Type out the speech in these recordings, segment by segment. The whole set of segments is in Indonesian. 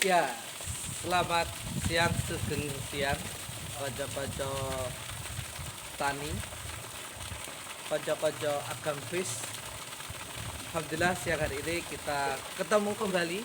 Ya, selamat siang, sugeng siang, konco-konco tani, konco-konco agamis. Alhamdulillah siang hari ini kita ketemu kembali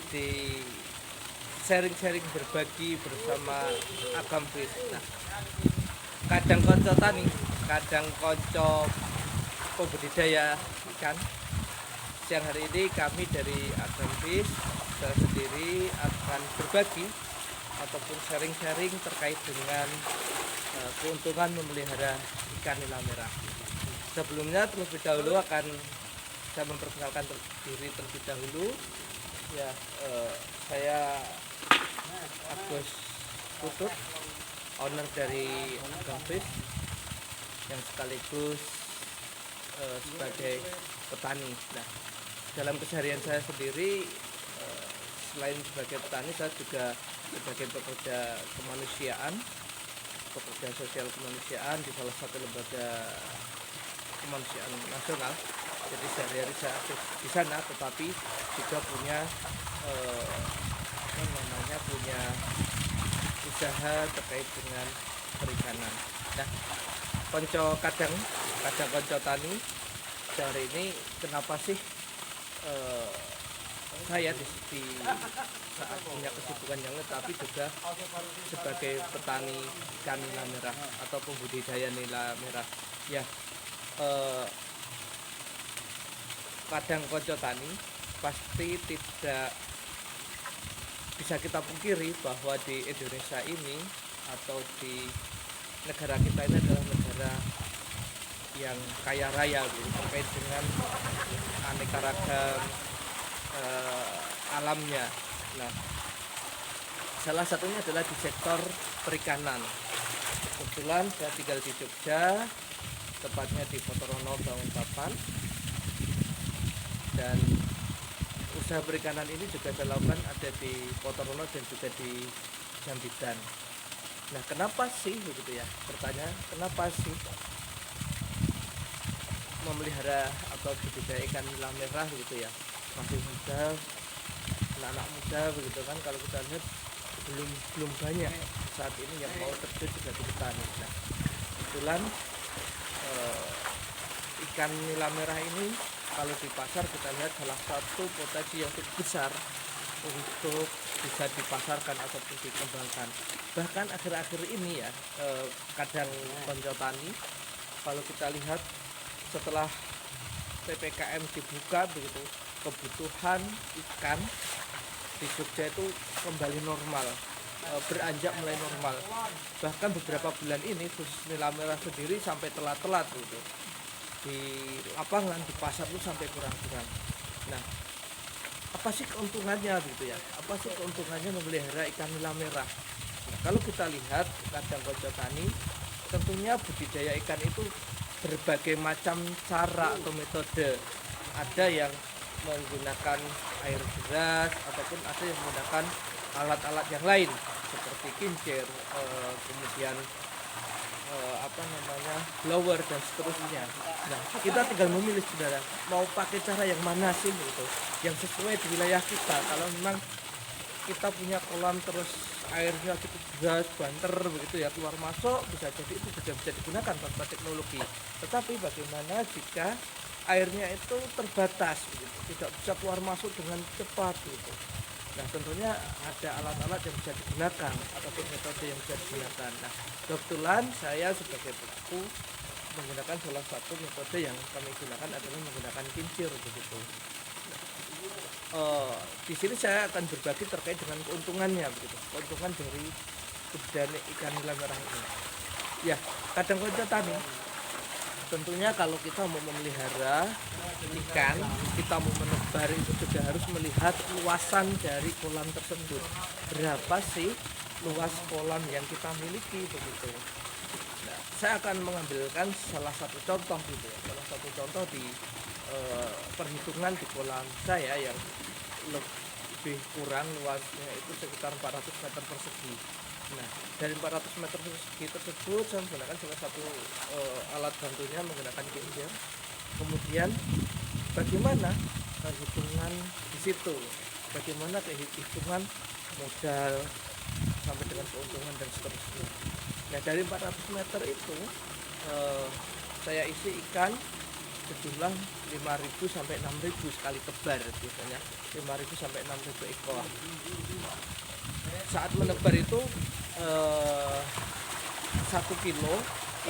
di sharing-sharing berbagi bersama agamis. Nah, kadang konco tani, kadang konco pembudidaya ikan. Siang hari ini kami dari agamis saya sendiri akan berbagi ataupun sharing-sharing terkait dengan keuntungan memelihara ikan nila merah. Sebelumnya terlebih dahulu akan saya memperkenalkan diri terlebih dahulu. Ya, saya Agus Putut, owner dari Agamis yang sekaligus sebagai petani. Nah, dalam keseharian saya sendiri, selain sebagai petani, saya juga sebagai pekerja kemanusiaan, pekerja sosial kemanusiaan di salah satu lembaga kemanusiaan nasional. Jadi sehari-hari saya aktif di sana, tetapi juga punya punya usaha terkait dengan perikanan. Nah, konco kadang konco tani, hari ini kenapa sih saya di saat punya kesibukan yang lain, tapi juga sebagai petani ikan nila merah atau pembudidaya nila merah. Ya, kadang konco tani pasti tidak bisa kita pungkiri bahwa di Indonesia ini atau di negara kita ini adalah negara yang kaya raya gitu, terkait dengan aneka ragam alamnya. Nah, salah satunya adalah di sektor perikanan. Kebetulan saya tinggal di Jogja, tepatnya di Potorono Balikpapan, dan usaha perikanan ini juga saya lakukan ada di Potorono dan juga di Jambidan. Nah, kenapa sih begitu ya? Pertanyaan, kenapa sih memelihara atau budidaya ikan nila merah gitu ya? Masih muda, anak-anak muda begitu kan, kalau kita lihat belum banyak saat ini yang mau terjun juga di petani. Nah, kebetulan ikan nila merah ini kalau di pasar kita lihat salah satu potensi yang cukup besar untuk bisa dipasarkan ataupun dikembangkan. Bahkan akhir-akhir ini ya, kadang konco tani kalau kita lihat setelah PPKM dibuka begitu, kebutuhan ikan di Jogja itu kembali normal, beranjak mulai normal. Bahkan beberapa bulan ini khusus nila merah sendiri sampai telat-telat gitu. Di lapangan, di pasar itu sampai kurang-kurang. Nah, apa sih keuntungannya gitu ya? Apa sih keuntungannya memelihara ikan nila merah? Nah, kalau kita lihat kadang konco tani, tentunya budidaya ikan itu berbagai macam cara atau metode. Ada yang menggunakan air deras ataupun ada yang menggunakan alat-alat yang lain seperti kincir, kemudian blower dan seterusnya. Nah, kita tinggal memilih sebenarnya mau pakai cara yang mana sih gitu, yang sesuai di wilayah kita. Kalau memang kita punya kolam terus airnya cukup deras, banter begitu ya, keluar masuk, bisa jadi itu sudah bisa digunakan tanpa teknologi. Tetapi bagaimana jika airnya itu terbatas begitu, tidak bisa keluar masuk dengan cepat gitu. Nah, tentunya ada alat-alat yang bisa digunakan ataupun metode yang bisa digunakan. Nah, kebetulan saya sebagai pelaku menggunakan salah satu metode yang kami gunakan adalah menggunakan kincir begitu. Di sini saya akan berbagi terkait dengan keuntungannya begitu, keuntungan dari budidaya ikan nila merah ini. Ya, kadang konco tani, tentunya kalau kita mau memelihara ikan, kita mau menebar itu sudah harus melihat luasan dari kolam tersebut. Berapa sih luas kolam yang kita miliki begitu. Nah, saya akan mengambilkan salah satu contoh gitu ya, salah satu contoh di perhitungan di kolam saya yang lebih kurang luasnya itu sekitar 400 meter persegi. Nah, dari 400 meter persegi tersebut saya menggunakan salah satu alat bantunya menggunakan kincir. Kemudian bagaimana perhitungan di situ? bagaimana hitungan modal sampai dengan keuntungan dan seterusnya. Nah dari 400 meter itu saya isi ikan sejumlah 5.000 sampai 6.000 sekali tebar, biasanya 5.000 sampai 6.000 ekor. Saat menebar itu 1 kilo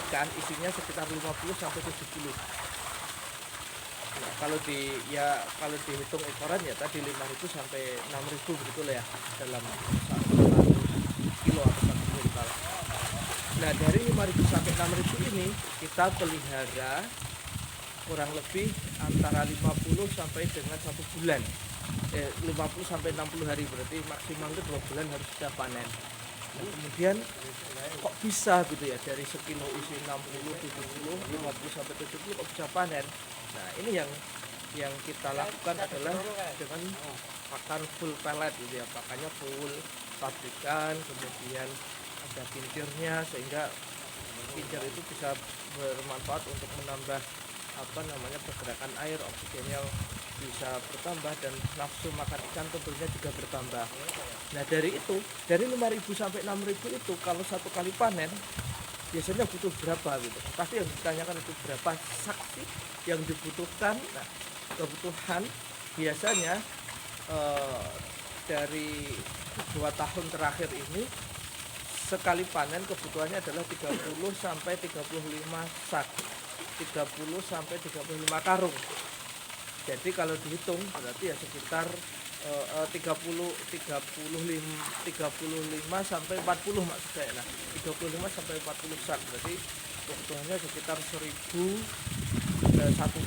ikan isinya sekitar 50 sampai 70. Nah, kalau dihitung ekoran ya tadi 5.000 sampai 6.000 begitu lah ya dalam 1 kilo atau 1 kuintal. Nah dari 5.000 sampai 6.000 ini kita pelihara kurang lebih antara 50 sampai dengan 1 bulan. 50 sampai 60 hari, berarti maksimal itu 2 bulan harus sudah panen. Nah, kemudian kok bisa gitu ya, dari sekilo isi 60, 70, 50 sampai 70 kok bisa panen. Nah ini yang kita lakukan adalah dengan pakan full pellet gitu ya, pakannya full pabrikan, kemudian ada kincirnya sehingga kincir itu bisa bermanfaat untuk menambah pergerakan air, oksigennya bisa bertambah dan nafsu makan ikan tentunya juga bertambah. Nah dari 5.000 sampai 6.000 itu kalau 1 kali panen biasanya butuh berapa gitu. Pasti yang ditanyakan itu berapa saksi yang dibutuhkan. Nah kebutuhan biasanya dari 2 tahun terakhir ini sekali panen kebutuhannya adalah 30 sampai 35 sak, 30 sampai 35 karung. Jadi kalau dihitung berarti ya sekitar 35 sampai 40 maksud saya. Nah 35 sampai 40 sak berarti kebutuhannya sekitar 1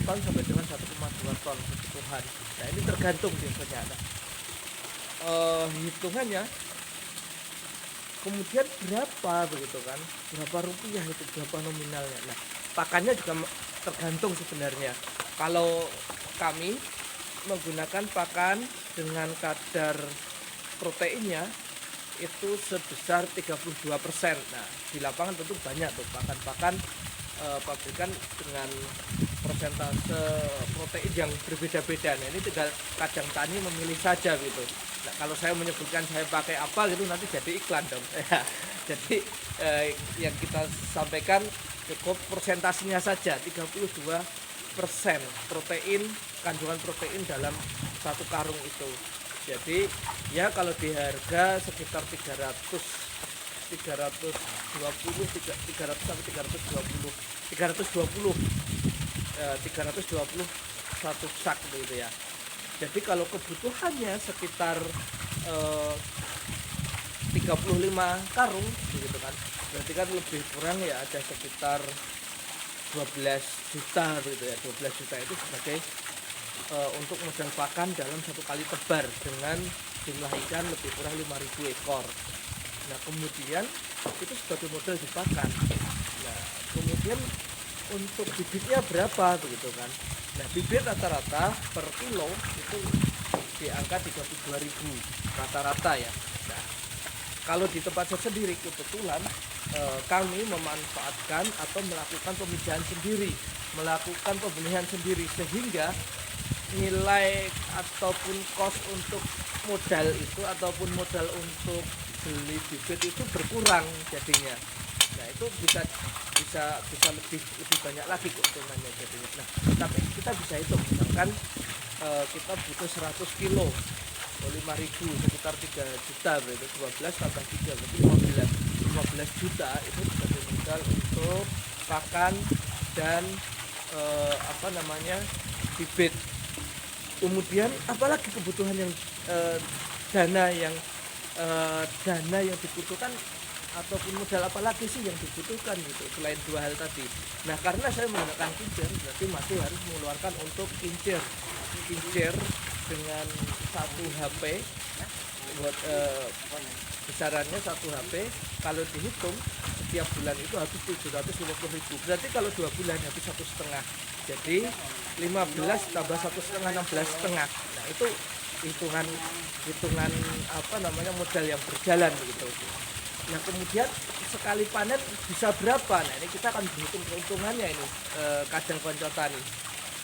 ton sampai dengan 1,2 ton kebutuhan. Nah ini tergantung biasanya. Nah, hitungannya kemudian berapa begitu kan, berapa rupiah itu, berapa nominalnya. Nah pakannya juga tergantung sebenarnya. Kalau kami menggunakan pakan dengan kadar proteinnya itu sebesar 32%. Nah di lapangan tentu banyak tuh pakan-pakan pabrikan dengan persentase protein yang berbeda-beda. Nah ini tinggal kajang tani memilih saja gitu. Nah kalau saya menyebutkan saya pakai apa gitu nanti jadi iklan dong. Jadi yang kita sampaikan cukup persentasenya saja 32% protein, kandungan protein dalam 1 karung itu. Jadi ya kalau di harga sekitar 320 satu sak gitu ya. Jadi kalau kebutuhannya sekitar 35 karung begitu kan, berarti kan lebih kurang ya ada sekitar 12 juta gitu ya. 12 juta itu sebagai untuk modal pakan dalam 1 kali tebar dengan jumlah ikan lebih kurang 5.000 ekor. Nah kemudian itu sebagai modal di pakan. Nah kemudian untuk bibitnya berapa begitu kan. Nah bibit rata-rata per kilo itu di angka 32.000 rata-rata ya. Nah kalau di tempat saya sendiri kebetulan kami memanfaatkan atau melakukan pemijahan sendiri, melakukan pembelian sendiri, sehingga nilai ataupun kos untuk modal itu ataupun modal untuk beli bibit itu berkurang jadinya. Nah itu bisa lebih banyak lagi keuntungannya jadinya. Nah tapi kita bisa hitung misalkan kita butuh 100 kilo 5.000 sekitar 3 juta, berarti 12 tambah 3 berarti 15 juta itu sebagai modal untuk pakan dan bibit. Kemudian apalagi kebutuhan yang dana yang dibutuhkan ataupun modal apalagi sih yang dibutuhkan gitu selain 2 hal tadi. Nah karena saya menggunakan kincir berarti masih harus mengeluarkan untuk kincir dengan 1 HP buat besarannya 1 HP kalau dihitung setiap bulan itu habis 750.000. Berarti kalau 2 bulan habis 1,5. Jadi 15 tambah 1,5 16,5. Nah itu hitungan modal yang berjalan gitu. Nah kemudian sekali panen bisa berapa? Nah ini kita akan berhitung keuntungannya ini kajang konco tani.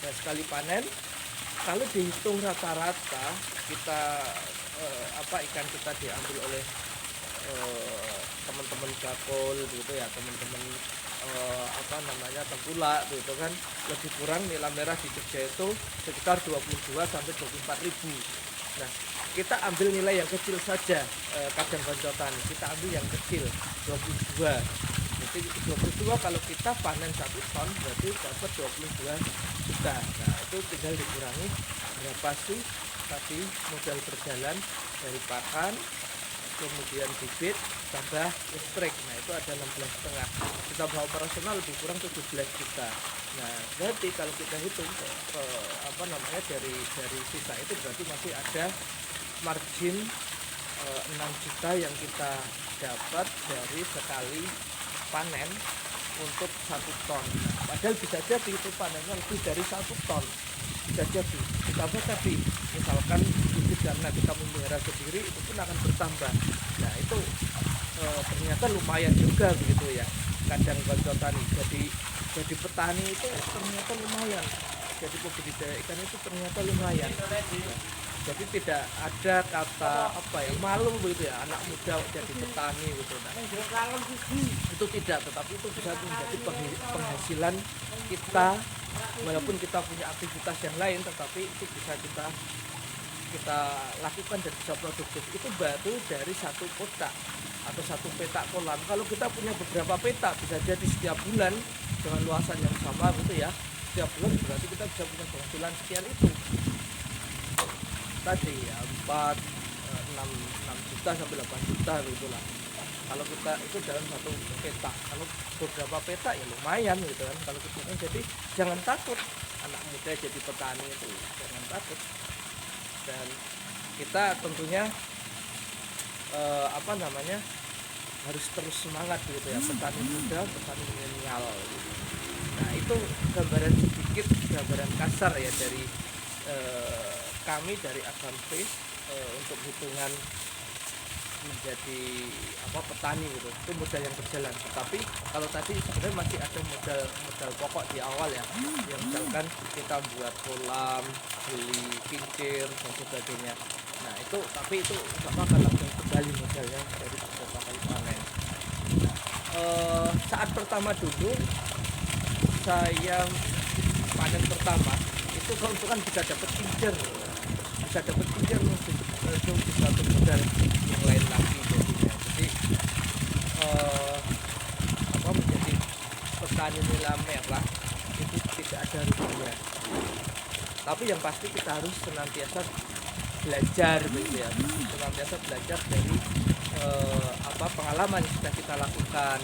Nah sekali panen kalau dihitung rata-rata kita ikan kita diambil oleh teman-teman bakul gitu ya, teman-teman tengkulak gitu kan, lebih kurang nilai merah di Jogja itu sekitar 22 sampai 24 ribu. Nah, kita ambil nilai yang kecil saja, kadang koncotan kita ambil yang kecil 22. Jadi 22 kalau kita panen 1 ton berarti dapat 22 juta. Nah, itu tinggal dikurangi berapa sih tadi modal berjalan dari pakan, kemudian bibit tambah listrik. Nah, itu ada 16,5. Kita operasional lebih kurang 17 juta. Nah, berarti kalau kita hitung dari sisa itu berarti masih ada margin 6 juta yang kita dapat dari sekali panen untuk 1 ton. Padahal bisa jadi itu panennya lebih dari 1 ton. Bisa jadi ditambah tadi misalkan bibit karena kita memelihara sendiri itu pun akan bertambah. Nah, itu ternyata lumayan juga begitu ya, kadang koncotan. Jadi petani itu ternyata lumayan, jadi pembudidaya ikan itu ternyata lumayan. Jadi tidak ada kata malu begitu ya, anak muda jadi petani gitu. Nah, itu tidak, tetapi itu bisa menjadi penghasilan kita, walaupun kita punya aktivitas yang lain, tetapi itu bisa kita lakukan dan bisa produktif. Itu baru dari 1 kotak atau 1 petak kolam. Kalau kita punya beberapa petak, bisa jadi setiap bulan dengan luasan yang sama gitu ya, setiap bulan berarti kita bisa punya penghasilan sekian itu tadi ya, 6 juta sampai 8 juta gitu lah. Kalau kita itu dalam 1 petak, kalau beberapa petak ya lumayan gitu kan. Kalau kita jadi jangan takut, anak muda jadi petani itu jangan takut. Dan kita tentunya harus terus semangat gitu ya, petani muda, petani milenial gitu. Nah, itu gambaran sedikit, gambaran kasar ya dari kami dari Agam Fish untuk hitungan menjadi petani gitu. Itu modal yang berjalan. Tetapi kalau tadi sebenarnya masih ada modal pokok di awal ya, yang misalkan kita buat kolam, beli kincir dan sebagainya. Nah, tapi itu sama akan langsung kembali modalnya dari beberapa kali panen. Saat pertama dulu saya panen pertama itu keuntungan bisa dapat kincir, itu bisa modal yang lain lagi jadinya. Jadi menjadi petani nila merah itu tidak ada ruginya. Tapi yang pasti kita harus senantiasa belajar gitu ya, senantiasa belajar dari pengalaman yang sudah kita lakukan.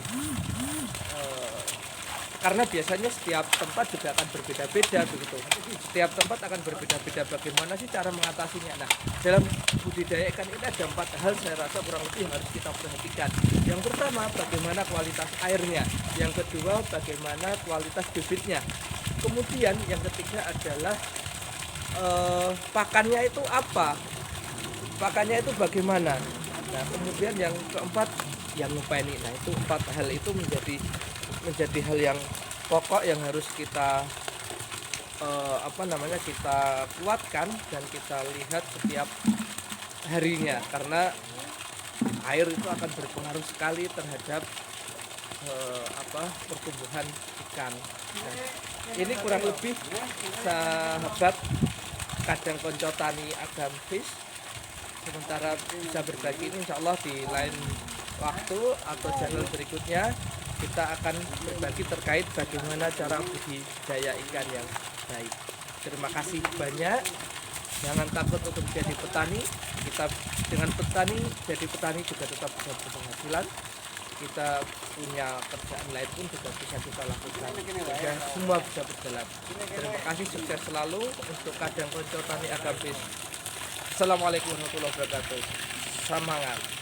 Karena biasanya setiap tempat juga akan berbeda-beda begitu. Setiap tempat akan berbeda-beda bagaimana sih cara mengatasinya. Nah, dalam budidaya ikan ini ada 4 hal saya rasa kurang lebih yang harus kita perhatikan. Yang pertama, bagaimana kualitas airnya. Yang kedua, bagaimana kualitas bibitnya. Kemudian yang ketiga adalah pakannya itu apa? Pakannya itu bagaimana? Nah, kemudian yang keempat, yang lupa ini. Nah, itu 4 hal itu menjadi hal yang pokok yang harus kita kita kuatkan dan kita lihat setiap harinya, karena air itu akan berpengaruh sekali terhadap pertumbuhan ikan. Nah, ini kurang lebih sahabat kadang konco tani Agam Fish. Sementara bisa berbagi ini insya Allah di lain waktu atau channel berikutnya kita akan berbagi terkait bagaimana cara budidaya ikan yang baik. Terima kasih banyak. Jangan takut untuk menjadi petani. Kita dengan jadi petani juga tetap bisa berpenghasilan. Kita punya kerjaan lain pun juga bisa kita lakukan. Sehingga semua bisa berjalan. Terima kasih, sukses selalu untuk kadang konco tani Agam Fish. Assalamualaikum warahmatullahi wabarakatuh. Semangat.